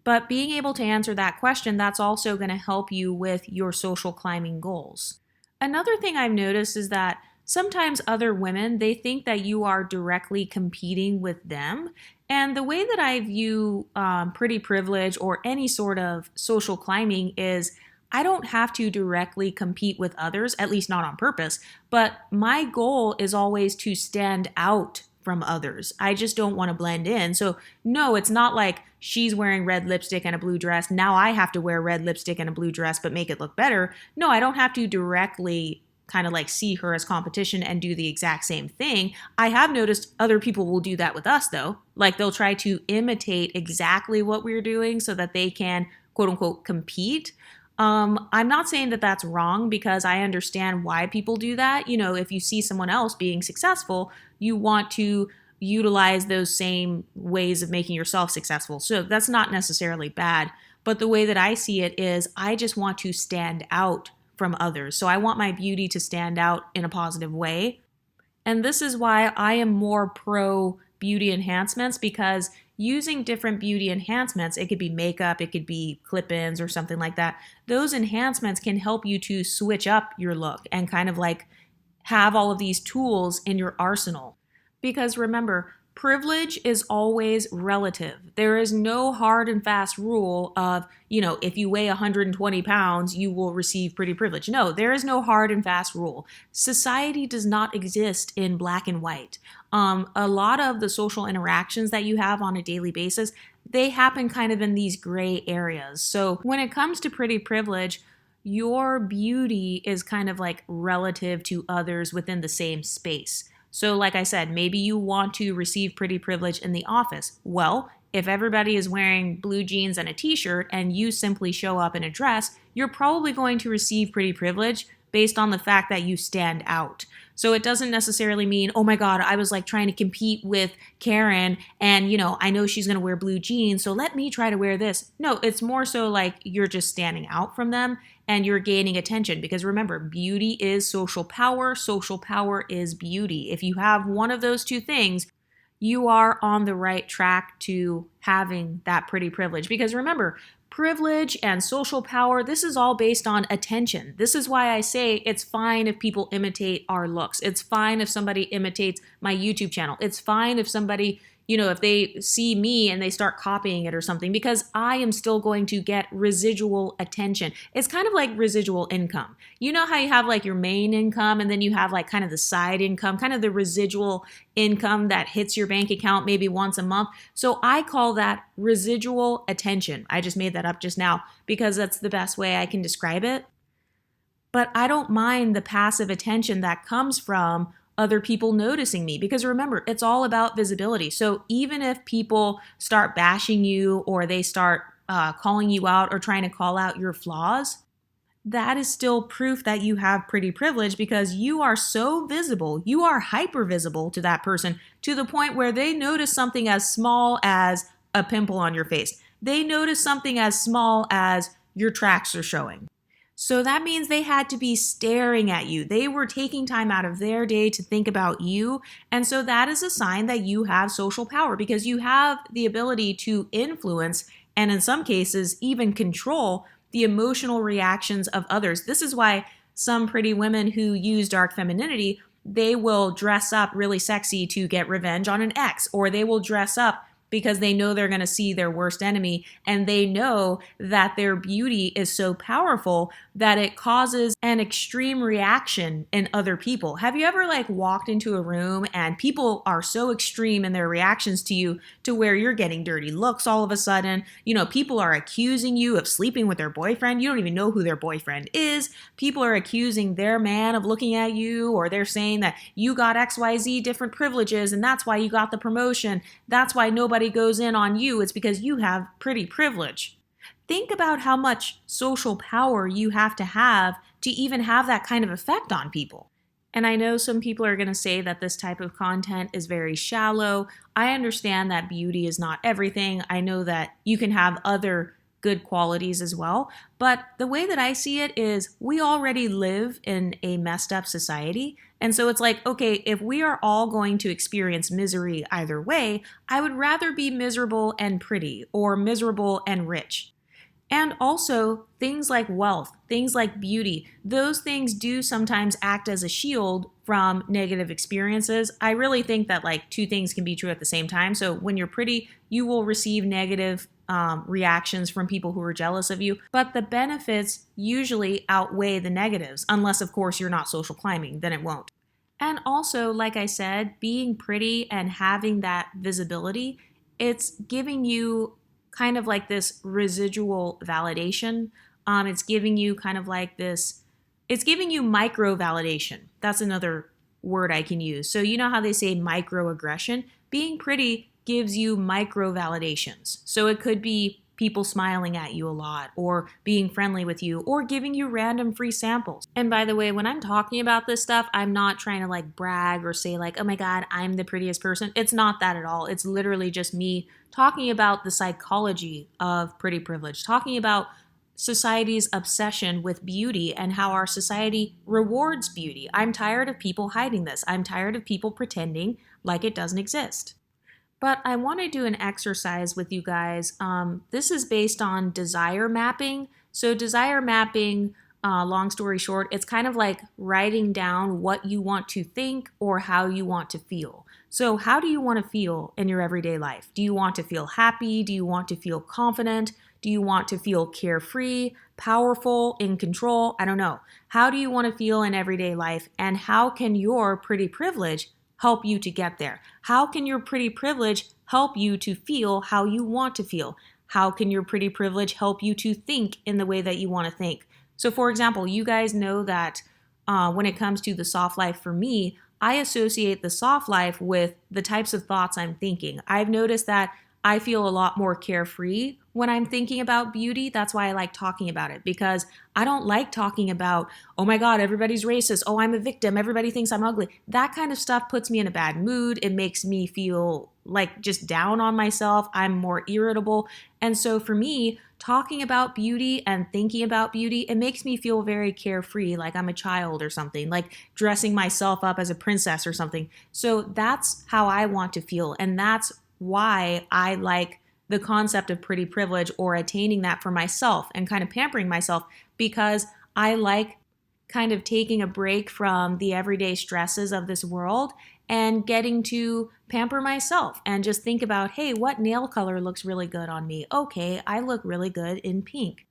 Speaker 1: But being able to answer that question, that's also going to help you with your social climbing goals. Another thing I've noticed is that sometimes other women, they think that you are directly competing with them. And the way that I view pretty privilege or any sort of social climbing is I don't have to directly compete with others, at least not on purpose, but my goal is always to stand out from others. I just don't want to blend in. So no, it's not like she's wearing red lipstick and a blue dress. Now I have to wear red lipstick and a blue dress, but make it look better. No, I don't have to directly kind of like see her as competition and do the exact same thing. I have noticed other people will do that with us though. Like they'll try to imitate exactly what we're doing so that they can quote unquote compete. I'm not saying that that's wrong because I understand why people do that. You know, if you see someone else being successful, you want to utilize those same ways of making yourself successful. So that's not necessarily bad. But the way that I see it is I just want to stand out from others. So I want my beauty to stand out in a positive way. And this is why I am more pro beauty enhancements, because using different beauty enhancements, it could be makeup, it could be clip-ins or something like that. Those enhancements can help you to switch up your look and kind of like have all of these tools in your arsenal. Because remember, privilege is always relative. There is no hard and fast rule of, you know, if you weigh 120 pounds, you will receive pretty privilege. No, there is no hard and fast rule. Society does not exist in black and white. A lot of the social interactions that you have on a daily basis, they happen kind of in these gray areas. So when it comes to pretty privilege, your beauty is kind of like relative to others within the same space. So like I said, maybe you want to receive pretty privilege in the office. Well, if everybody is wearing blue jeans and a t-shirt and you simply show up in a dress, you're probably going to receive pretty privilege based on the fact that you stand out. So it doesn't necessarily mean, oh my God, I was like trying to compete with Karen and, you know, I know she's going to wear blue jeans, so let me try to wear this. No, it's more so like you're just standing out from them and you're gaining attention, because remember, beauty is social power. Social power is beauty. If you have one of those two things, you are on the right track to having that pretty privilege. Because remember, privilege and social power, this is all based on attention. This is why I say it's fine if people imitate our looks. It's fine if somebody imitates my YouTube channel. It's fine if somebody, you know, if they see me and they start copying it or something, because I am still going to get residual attention. It's kind of like residual income. You know how you have like your main income and then you have like kind of the side income, kind of the residual income that hits your bank account maybe once a month. So I call that residual attention. I just made that up just now because that's the best way I can describe it. But I don't mind the passive attention that comes from other people noticing me, because remember, it's all about visibility. So even if people start bashing you or they start calling you out or trying to call out your flaws, that is still proof that you have pretty privilege because you are so visible, you are hyper visible to that person to the point where they notice something as small as a pimple on your face. They notice something as small as your tracks are showing. So that means they had to be staring at you. They were taking time out of their day to think about you. And so that is a sign that you have social power because you have the ability to influence and in some cases even control the emotional reactions of others. This is why some pretty women who use dark femininity, they will dress up really sexy to get revenge on an ex, or they will dress up because they know they're going to see their worst enemy and they know that their beauty is so powerful that it causes an extreme reaction in other people. Have you ever walked into a room and people are so extreme in their reactions to you to where you're getting dirty looks all of a sudden? People are accusing you of sleeping with their boyfriend. You don't even know who their boyfriend is. People are accusing their man of looking at you, or they're saying that you got XYZ different privileges and that's why you got the promotion. That's why nobody goes in on you. It's because you have pretty privilege. Think about how much social power you have to even have that kind of effect on people. And I know some people are going to say that this type of content is very shallow. I understand that beauty is not everything. I know that you can have other good qualities as well. But the way that I see it is we already live in a messed up society. And so it's okay, if we are all going to experience misery either way, I would rather be miserable and pretty or miserable and rich. And also, things like wealth, things like beauty, those things do sometimes act as a shield from negative experiences. I really think that two things can be true at the same time. So when you're pretty, you will receive negative reactions from people who are jealous of you, but the benefits usually outweigh the negatives, unless, of course, you're not social climbing, then it won't. And also, like I said, being pretty and having that visibility, it's giving you kind of this residual validation. It's giving you kind of it's giving you micro validation. That's another word I can use. So you know how they say microaggression? Being pretty gives you micro validations. So it could be people smiling at you a lot, or being friendly with you, or giving you random free samples. And by the way, when I'm talking about this stuff, I'm not trying to brag or say oh my God, I'm the prettiest person. It's not that at all. It's literally just me talking about the psychology of pretty privilege, talking about society's obsession with beauty and how our society rewards beauty. I'm tired of people hiding this. I'm tired of people pretending like it doesn't exist. But I want to do an exercise with you guys. This is based on desire mapping. So desire mapping, long story short, it's kind of like writing down what you want to think or how you want to feel. So how do you want to feel in your everyday life? Do you want to feel happy? Do you want to feel confident? Do you want to feel carefree, powerful, in control? I don't know. How do you want to feel in everyday life? And how can your pretty privilege help you to get there? How can your pretty privilege help you to feel how you want to feel? How can your pretty privilege help you to think in the way that you want to think? So for example, you guys know that when it comes to the soft life for me, I associate the soft life with the types of thoughts I'm thinking. I've noticed that I feel a lot more carefree when I'm thinking about beauty. That's why I like talking about it, because I don't like talking about, oh my God, everybody's racist. Oh, I'm a victim. Everybody thinks I'm ugly. That kind of stuff puts me in a bad mood. It makes me feel just down on myself. I'm more irritable. And so for me, talking about beauty and thinking about beauty, it makes me feel very carefree, like I'm a child or something, like dressing myself up as a princess or something. So that's how I want to feel. And that's why I like the concept of pretty privilege, or attaining that for myself and kind of pampering myself, because I like kind of taking a break from the everyday stresses of this world and getting to pamper myself and just think about, hey, what nail color looks really good on me? Okay, I look really good in pink.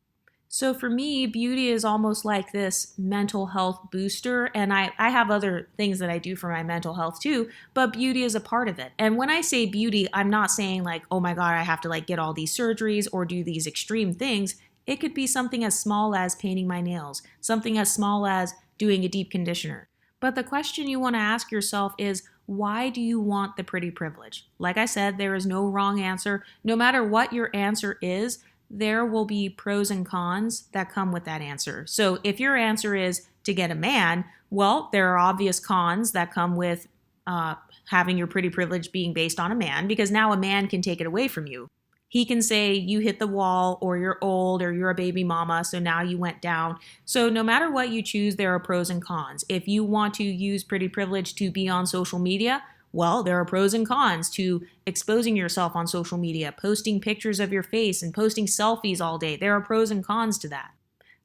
Speaker 1: So for me, beauty is almost like this mental health booster. And I have other things that I do for my mental health too, but beauty is a part of it. And when I say beauty, I'm not saying oh my God, I have to get all these surgeries or do these extreme things. It could be something as small as painting my nails, something as small as doing a deep conditioner. But the question you want to ask yourself is, why do you want the pretty privilege? Like I said, there is no wrong answer. No matter what your answer is, there will be pros and cons that come with that answer. So if your answer is to get a man, well, there are obvious cons that come with having your pretty privilege being based on a man, because now a man can take it away from you. He can say you hit the wall, or you're old, or you're a baby mama, so now you went down. So no matter what you choose, there are pros and cons. If you want to use pretty privilege to be on social media, well, there are pros and cons to exposing yourself on social media, posting pictures of your face and posting selfies all day. There are pros and cons to that.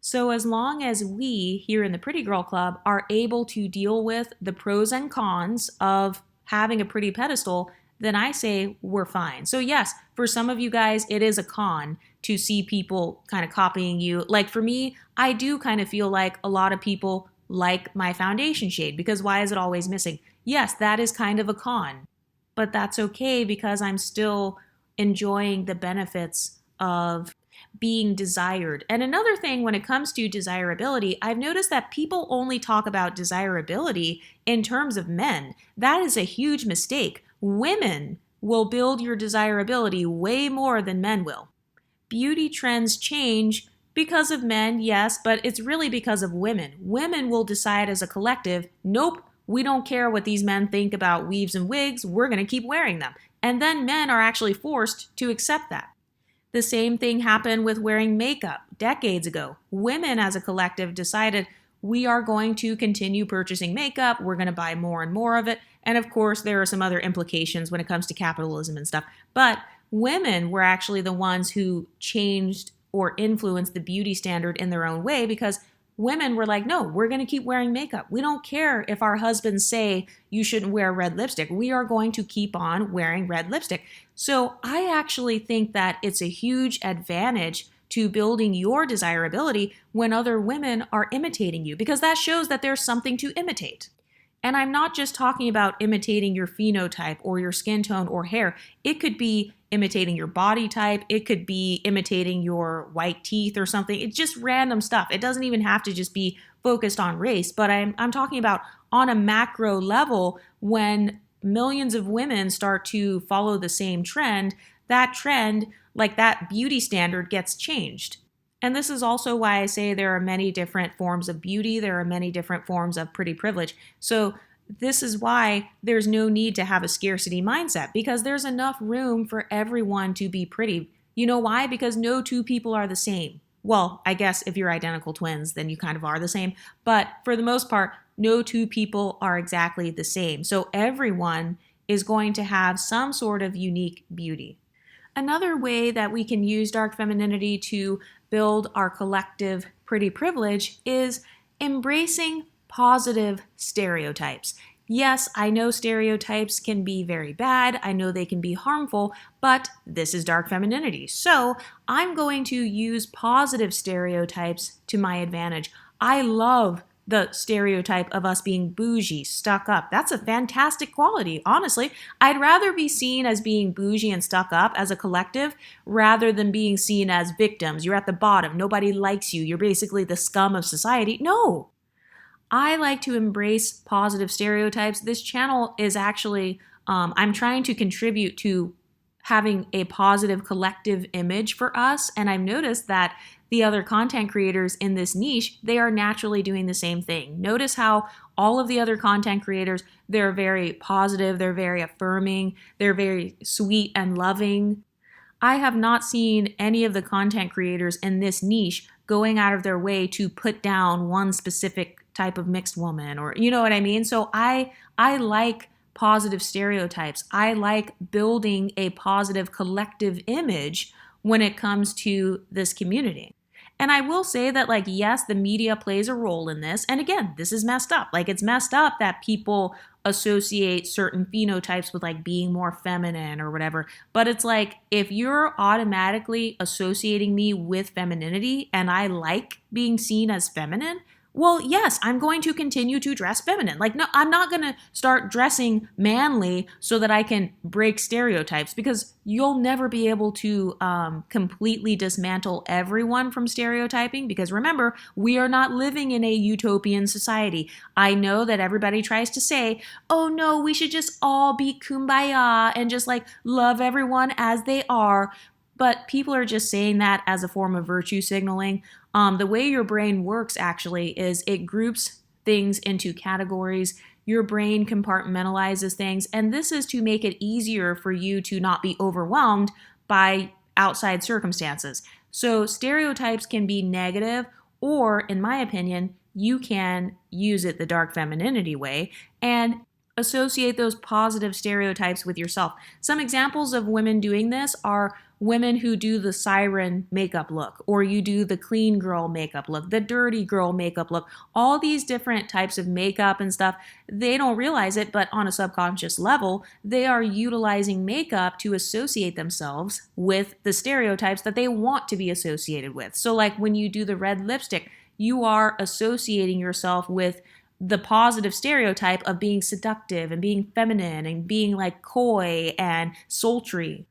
Speaker 1: So as long as we here in the Pretty Girl Club are able to deal with the pros and cons of having a pretty pedestal, then I say we're fine. So yes, for some of you guys, it is a con to see people kind of copying you. Like for me, I do kind of feel like a lot of people like my foundation shade, because why is it always missing? Yes, that is kind of a con, but that's okay because I'm still enjoying the benefits of being desired. And another thing when it comes to desirability, I've noticed that people only talk about desirability in terms of men. That is a huge mistake. Women will build your desirability way more than men will. Beauty trends change because of men, yes, but it's really because of women. Women will decide as a collective, nope, we don't care what these men think about weaves and wigs, we're going to keep wearing them. And then men are actually forced to accept that. The same thing happened with wearing makeup decades ago. Women as a collective decided we are going to continue purchasing makeup, we're going to buy more and more of it. And of course, there are some other implications when it comes to capitalism and stuff. But women were actually the ones who changed or influenced the beauty standard in their own way, because women were like, no, we're going to keep wearing makeup. We don't care if our husbands say you shouldn't wear red lipstick. We are going to keep on wearing red lipstick. So I actually think that it's a huge advantage to building your desirability when other women are imitating you, because that shows that there's something to imitate. And I'm not just talking about imitating your phenotype or your skin tone or hair. It could be imitating your body type. It could be imitating your white teeth or something. It's just random stuff. It doesn't even have to just be focused on race, but I'm talking about on a macro level. When millions of women start to follow the same trend, that trend, like that beauty standard, gets changed. And this is also why I say there are many different forms of beauty. There are many different forms of pretty privilege. So this is why there's no need to have a scarcity mindset, because there's enough room for everyone to be pretty. You know why? Because no two people are the same. Well, I guess if you're identical twins, then you kind of are the same. But for the most part, no two people are exactly the same. So everyone is going to have some sort of unique beauty. Another way that we can use dark femininity to build our collective pretty privilege is embracing positive stereotypes. Yes, I know stereotypes can be very bad. I know they can be harmful, but this is dark femininity. So I'm going to use positive stereotypes to my advantage. I love the stereotype of us being bougie, stuck up. That's a fantastic quality, honestly. I'd rather be seen as being bougie and stuck up as a collective rather than being seen as victims. You're at the bottom. Nobody likes you. You're basically the scum of society. No. I like to embrace positive stereotypes. This channel is actually, I'm trying to contribute to having a positive collective image for us. And I've noticed that the other content creators in this niche, they are naturally doing the same thing. Notice how all of the other content creators, they're very positive, they're very affirming, they're very sweet and loving. I have not seen any of the content creators in this niche going out of their way to put down one specific type of mixed woman, or you know what I mean? So I like positive stereotypes. I like building a positive collective image when it comes to this community. And I will say that, like, yes, the media plays a role in this. And again, this is messed up. Like, it's messed up that people associate certain phenotypes with like being more feminine or whatever. But it's like, if you're automatically associating me with femininity and I like being seen as feminine, well, yes, I'm going to continue to dress feminine. Like, no, I'm not going to start dressing manly so that I can break stereotypes, because you'll never be able to completely dismantle everyone from stereotyping, because remember, we are not living in a utopian society. I know that everybody tries to say, oh no, we should just all be kumbaya and just like love everyone as they are. but people are just saying that as a form of virtue signaling. The way your brain works actually is it groups things into categories. Your brain compartmentalizes things, and this is to make it easier for you to not be overwhelmed by outside circumstances. So stereotypes can be negative, or in my opinion, you can use it the dark femininity way and associate those positive stereotypes with yourself. Some examples of women doing this are women who do the siren makeup look, or you do the clean girl makeup look, the dirty girl makeup look, all these different types of makeup and stuff. They don't realize it, but on a subconscious level, they are utilizing makeup to associate themselves with the stereotypes that they want to be associated with. So like when you do the red lipstick, you are associating yourself with the positive stereotype of being seductive and being feminine and being like coy and sultry.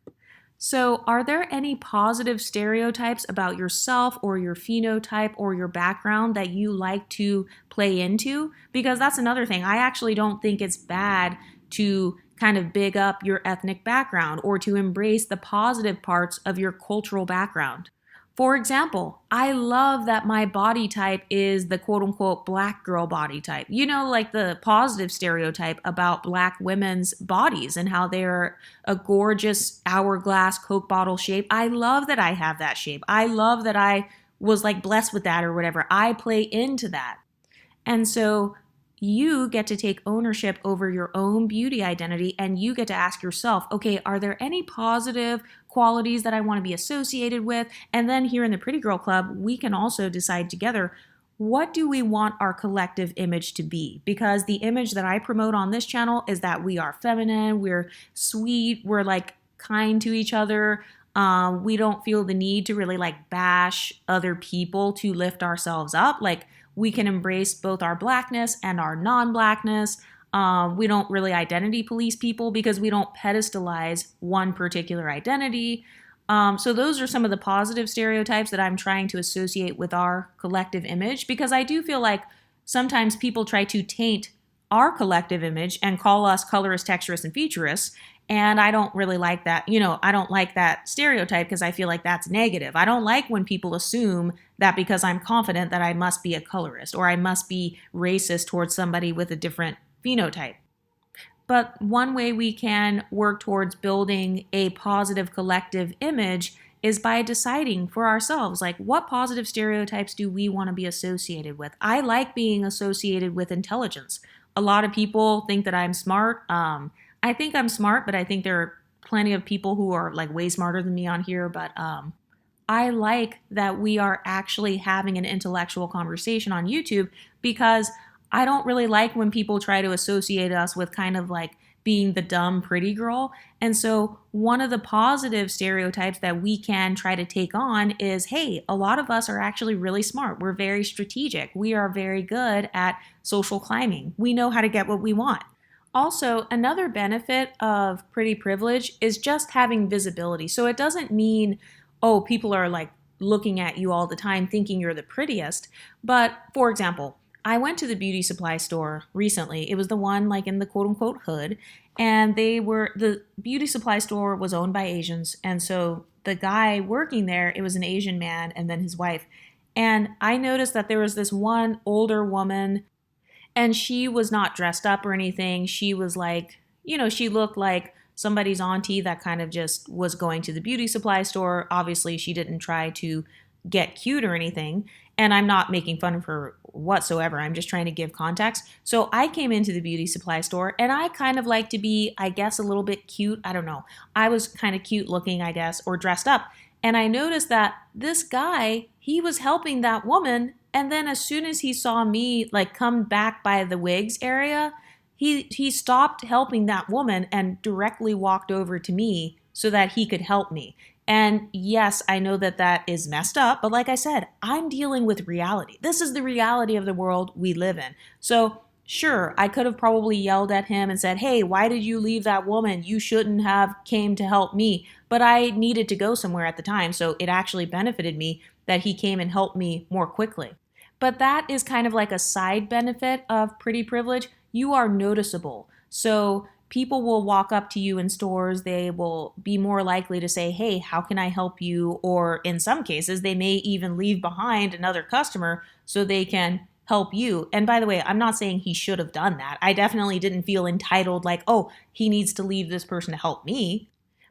Speaker 1: So, are there any positive stereotypes about yourself or your phenotype or your background that you like to play into? Because that's another thing. I actually don't think it's bad to kind of big up your ethnic background or to embrace the positive parts of your cultural background. For example, I love that my body type is the quote unquote black girl body type. You know, like the positive stereotype about black women's bodies and how they're a gorgeous hourglass Coke bottle shape. I love that I have that shape. I love that I was like blessed with that or whatever. I play into that. And so you get to take ownership over your own beauty identity, and you get to ask yourself, okay, are there any positive qualities that I want to be associated with? And then here in the Pretty Girl Club, we can also decide together, what do we want our collective image to be? Because the image that I promote on this channel is that we are feminine, we're sweet, we're like kind to each other. We don't feel the need to really like bash other people to lift ourselves up. Like, we can embrace both our blackness and our non-blackness. We don't really identity police people because we don't pedestalize one particular identity. So those are some of the positive stereotypes that I'm trying to associate with our collective image, because I do feel like sometimes people try to taint our collective image and call us colorist, texturist, and featurist. And I don't really like that. You know, I don't like that stereotype because I feel like that's negative. I don't like when people assume that because I'm confident that I must be a colorist or I must be racist towards somebody with a different phenotype. But one way we can work towards building a positive collective image is by deciding for ourselves, like, what positive stereotypes do we want to be associated with? I like being associated with intelligence. A lot of people think that I'm smart. I think I'm smart, but I think there are plenty of people who are like way smarter than me on here. But I like that we are actually having an intellectual conversation on YouTube, because I don't really like when people try to associate us with kind of like being the dumb pretty girl. And so one of the positive stereotypes that we can try to take on is, hey, a lot of us are actually really smart. We're very strategic. We are very good at social climbing. We know how to get what we want. Also, another benefit of pretty privilege is just having visibility. So it doesn't mean, oh, people are like looking at you all the time thinking you're the prettiest. But for example, I went to the beauty supply store recently. It was the one like in the quote unquote hood. And the beauty supply store was owned by Asians. And so the guy working there, it was an Asian man and then his wife. And I noticed that there was this one older woman, and she was not dressed up or anything. She was like, you know, she looked like somebody's auntie that kind of just was going to the beauty supply store. Obviously, she didn't try to get cute or anything. And I'm not making fun of her whatsoever. I'm just trying to give context. So I came into the beauty supply store, and I kind of like to be, I guess, a little bit cute. I don't know. I was kind of cute looking, I guess, or dressed up. And I noticed that this guy, he was helping that woman. And then as soon as he saw me like come back by the wigs area, he stopped helping that woman and directly walked over to me so that he could help me. And yes, I know that that is messed up, but like I said, I'm dealing with reality. This is the reality of the world we live in. So sure, I could have probably yelled at him and said, hey, why did you leave that woman? You shouldn't have came to help me. But I needed to go somewhere at the time, so it actually benefited me that he came and helped me more quickly. But that is kind of like a side benefit of pretty privilege. You are noticeable. So people will walk up to you in stores. They will be more likely to say, hey, how can I help you? Or in some cases, they may even leave behind another customer so they can help you. And by the way, I'm not saying he should have done that. I definitely didn't feel entitled like, oh, he needs to leave this person to help me.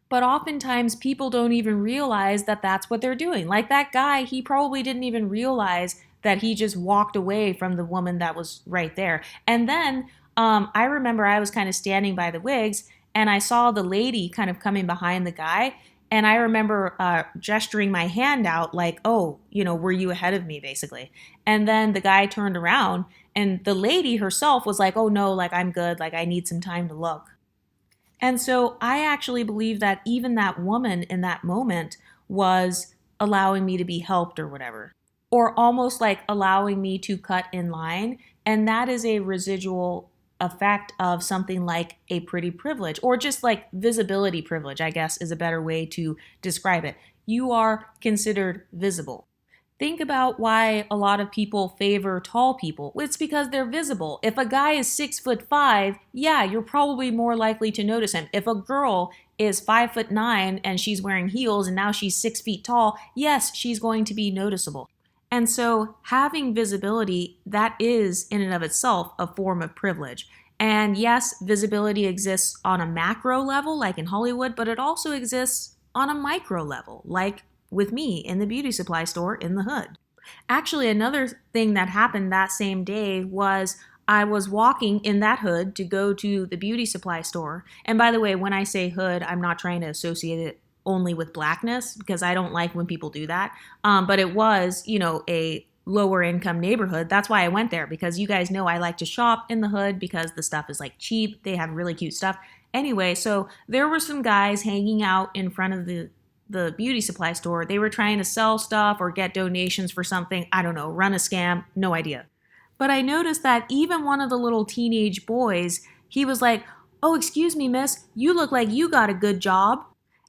Speaker 1: But oftentimes people don't even realize that that's what they're doing. Like that guy, he probably didn't even realize that he just walked away from the woman that was right there. And then I remember I was kind of standing by the wigs and I saw the lady kind of coming behind the guy. And I remember gesturing my hand out like, oh, were you ahead of me, basically? And then the guy turned around and the lady herself was like, oh, no, like I'm good. Like I need some time to look. And so I actually believe that even that woman in that moment was allowing me to be helped or whatever, or almost like allowing me to cut in line. And that is a residual effect of something like a pretty privilege, or just like visibility privilege, I guess is a better way to describe it. You are considered visible. Think about why a lot of people favor tall people. It's because they're visible. If a guy is 6'5", yeah, you're probably more likely to notice him. If a girl is 5'9" and she's wearing heels and now she's 6 feet tall, yes, she's going to be noticeable. And so having visibility, that is in and of itself a form of privilege. And yes, visibility exists on a macro level, like in Hollywood, but it also exists on a micro level, like with me in the beauty supply store in the hood. Actually, another thing that happened that same day was I was walking in that hood to go to the beauty supply store. And by the way, when I say hood, I'm not trying to associate it only with blackness because I don't like when people do that. But it was, a lower income neighborhood. That's why I went there, because you guys know I like to shop in the hood because the stuff is like cheap. They have really cute stuff. Anyway, so there were some guys hanging out in front of the beauty supply store. They were trying to sell stuff or get donations for something. I don't know, run a scam, no idea. But I noticed that even one of the little teenage boys, he was like, oh, excuse me, miss, you look like you got a good job.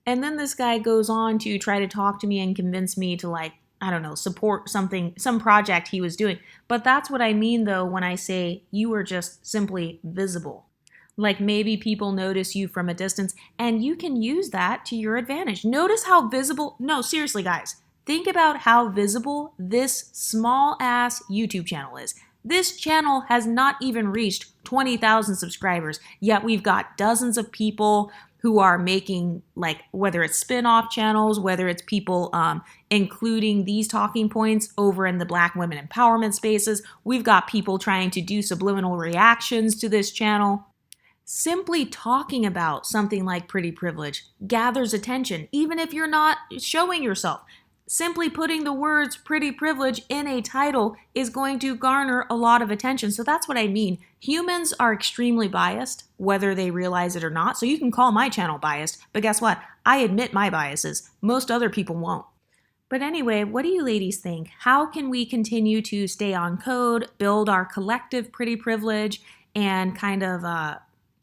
Speaker 1: And then this guy goes on to try to talk to me and convince me to, like, I don't know, support something, some project he was doing. But that's what I mean, though, when I say you are just simply visible. Like maybe people notice you from a distance and you can use that to your advantage. Notice how visible, no, seriously, guys, think about how visible this small ass YouTube channel is. This channel has not even reached 20,000 subscribers, yet we've got dozens of people who are making, like, whether it's spin-off channels, whether it's people including these talking points over in the Black women empowerment spaces. We've got people trying to do subliminal reactions to this channel. Simply talking about something like pretty privilege gathers attention, even if you're not showing yourself. Simply putting the words pretty privilege in a title is going to garner a lot of attention. So that's what I mean. Humans are extremely biased, whether they realize it or not. So you can call my channel biased, but guess what? I admit my biases. Most other people won't. But anyway, what do you ladies think? How can we continue to stay on code, build our collective pretty privilege, and kind of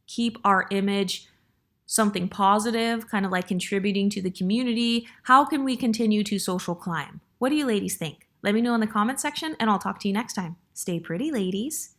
Speaker 1: keep our image something positive, kind of like contributing to the community? How can we continue to social climb? What do you ladies think? Let me know in the comment section and I'll talk to you next time. Stay pretty, ladies.